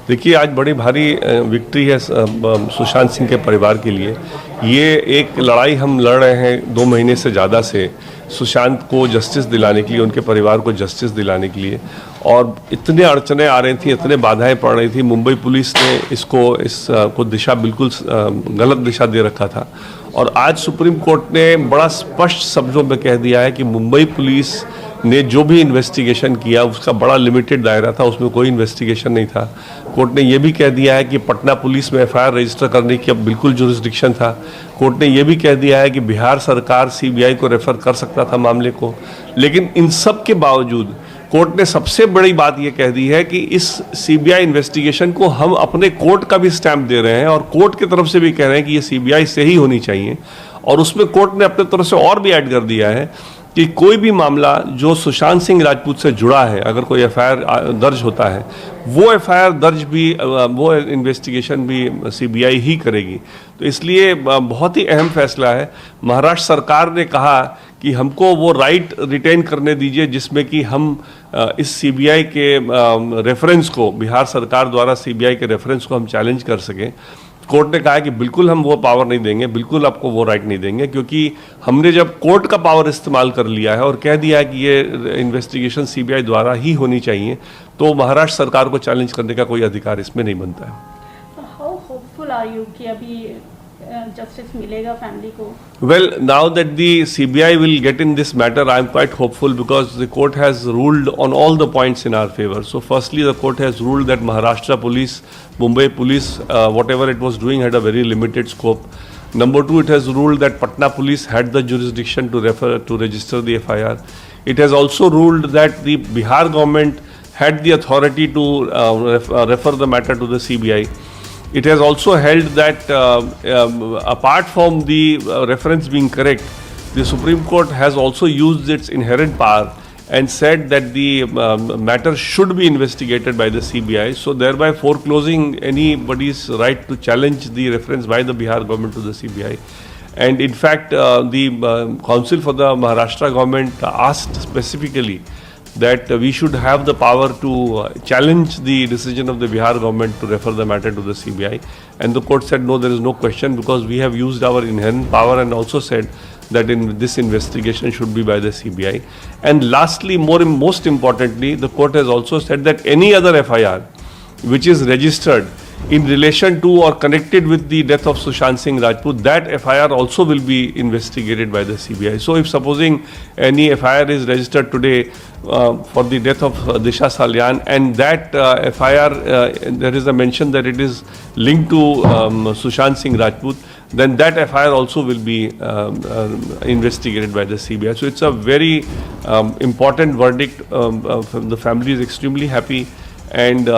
देखिए, आज बड़ी भारी विक्ट्री है सुशांत सिंह के परिवार के लिए। ये एक लड़ाई हम लड़ रहे हैं 2 महीने से ज़्यादा से सुशांत को जस्टिस दिलाने के लिए, उनके परिवार को जस्टिस दिलाने के लिए। और इतने अड़चने आ रही थी, इतने बाधाएं पड़ रही थी। मुंबई पुलिस ने इसको दिशा बिल्कुल गलत दिशा दे रखा था। और आज सुप्रीम कोर्ट ने बड़ा स्पष्ट शब्दों में कह दिया है कि मुंबई पुलिस ने जो भी इन्वेस्टिगेशन किया उसका बड़ा लिमिटेड दायरा था, उसमें कोई इन्वेस्टिगेशन नहीं था। कोर्ट ने यह भी कह दिया है कि पटना पुलिस में एफआईआर रजिस्टर करने की अब बिल्कुल जुरिस्डिक्शन था। कोर्ट ने यह भी कह दिया है कि बिहार सरकार सीबीआई को रेफर कर सकता था मामले को। लेकिन इन सब के बावजूद कोर्ट ने सबसे बड़ी बात यह कह दी है कि इस सीबीआई इन्वेस्टिगेशन को हम अपने कोर्ट का भी स्टैंप दे रहे हैं और कोर्ट की तरफ से भी कह रहे हैं कि ये सीबीआई से ही होनी चाहिए। और उसमें कोर्ट ने अपने तरफ से और भी ऐड कर दिया है कि कोई भी मामला जो सुशांत सिंह राजपूत से जुड़ा है, अगर कोई एफआईआर दर्ज होता है, वो एफआईआर दर्ज भी, वो इन्वेस्टिगेशन भी सीबीआई ही करेगी। तो इसलिए बहुत ही अहम फैसला है। महाराष्ट्र सरकार ने कहा कि हमको वो राइट रिटेन करने दीजिए जिसमें कि हम इस सीबीआई के रेफरेंस को, बिहार सरकार द्वारा सीबीआई के रेफरेंस को हम चैलेंज कर सकें। कोर्ट ने कहा है कि बिल्कुल हम वो पावर नहीं देंगे, बिल्कुल आपको वो राइट नहीं देंगे, क्योंकि हमने जब कोर्ट का पावर इस्तेमाल कर लिया है और कह दिया है कि ये इन्वेस्टिगेशन सीबीआई द्वारा ही होनी चाहिए, तो महाराष्ट्र सरकार को चैलेंज करने का कोई अधिकार इसमें नहीं बनता है। हाउ होपफुल आर यू कि अभी जस्टिस मिलेगा फैमिली को? Well, now that the CBI will get in this matter, I am quite hopeful because the court has ruled on all the points in our favor. So firstly, the court has ruled that Maharashtra police, Mumbai police, whatever it was doing had a very limited scope. Number two, it has ruled that Patna police had the jurisdiction to register the FIR. It has also ruled that the Bihar government had the authority to refer the matter to the CBI. It has also held that apart from the reference being correct, the Supreme Court has also used its inherent power and said that the matter should be investigated by the CBI, so thereby foreclosing anybody's right to challenge the reference by the Bihar government to the CBI. And in fact, the Council for the Maharashtra government asked specifically that we should have the power to challenge the decision of the Bihar government to refer the matter to the CBI. And the court said, no, there is no question, because we have used our inherent power, and also said that this investigation should be by the CBI. And lastly, most importantly, the court has also said that any other FIR which is registered in relation to or connected with the death of Sushant Singh Rajput, that FIR also will be investigated by the CBI. So if supposing any FIR is registered today for the death of Disha Salyan, and that FIR, there is a mention that it is linked to Sushant Singh Rajput, then that FIR also will be investigated by the CBI. So it's a very important verdict. The family is extremely happy. And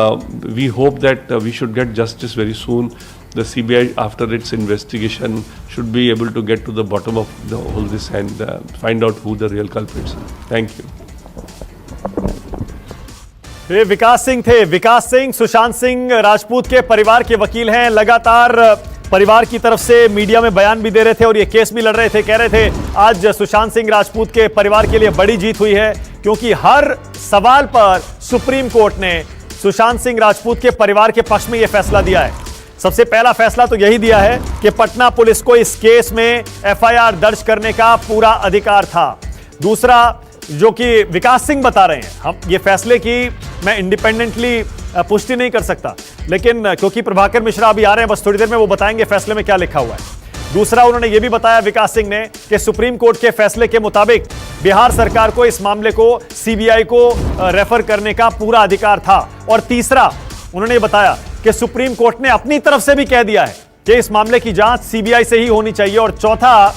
we hope that we should get justice very soon. The CBI, after its investigation, should be able to get to the bottom of all this and find out who the real culprits are. Thank you. ये विकास सिंह थे। विकास सिंह सुशांत सिंह राजपूत के परिवार के वकील हैं। लगातार परिवार की तरफ से मीडिया में बयान भी दे रहे थे और ये केस भी लड़ रहे थे। कह रहे थे आज सुशांत सिंह राजपूत के परिवार के लिए बड़ी जीत हुई है, क्योंकि हर सवाल पर सुप्रीम कोर्ट ने सुशांत सिंह राजपूत के परिवार के पक्ष में यह फैसला दिया है। सबसे पहला फैसला तो यही दिया है कि पटना पुलिस को इस केस में एफआईआर दर्ज करने का पूरा अधिकार था। दूसरा, जो कि विकास सिंह बता रहे हैं, हम ये फैसले की मैं इंडिपेंडेंटली पुष्टि नहीं कर सकता, लेकिन क्योंकि प्रभाकर मिश्रा अभी आ रहे हैं, बस थोड़ी देर में वो बताएंगे फैसले में क्या लिखा हुआ है। दूसरा, उन्होंने ये भी बताया विकास सिंह ने कि सुप्रीम कोर्ट के फैसले के मुताबिक बिहार सरकार को इस मामले को सीबीआई को रेफर करने का पूरा अधिकार था। और तीसरा, उन्होंने बताया कि सुप्रीम कोर्ट ने अपनी तरफ से भी कह दिया है कि इस मामले की जांच सीबीआई से ही होनी चाहिए। और चौथा,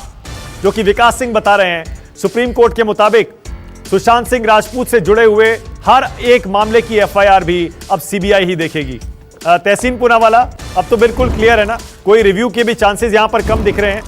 जो कि विकास सिंह बता रहे हैं, सुप्रीम कोर्ट के मुताबिक सुशांत सिंह राजपूत से जुड़े हुए हर एक मामले की एफआईआर भी अब सीबीआई ही देखेगी। तहसीन पूनावाला, अब तो बिल्कुल क्लियर है ना, कोई रिव्यू के भी चांसेस यहां पर कम दिख रहे हैं।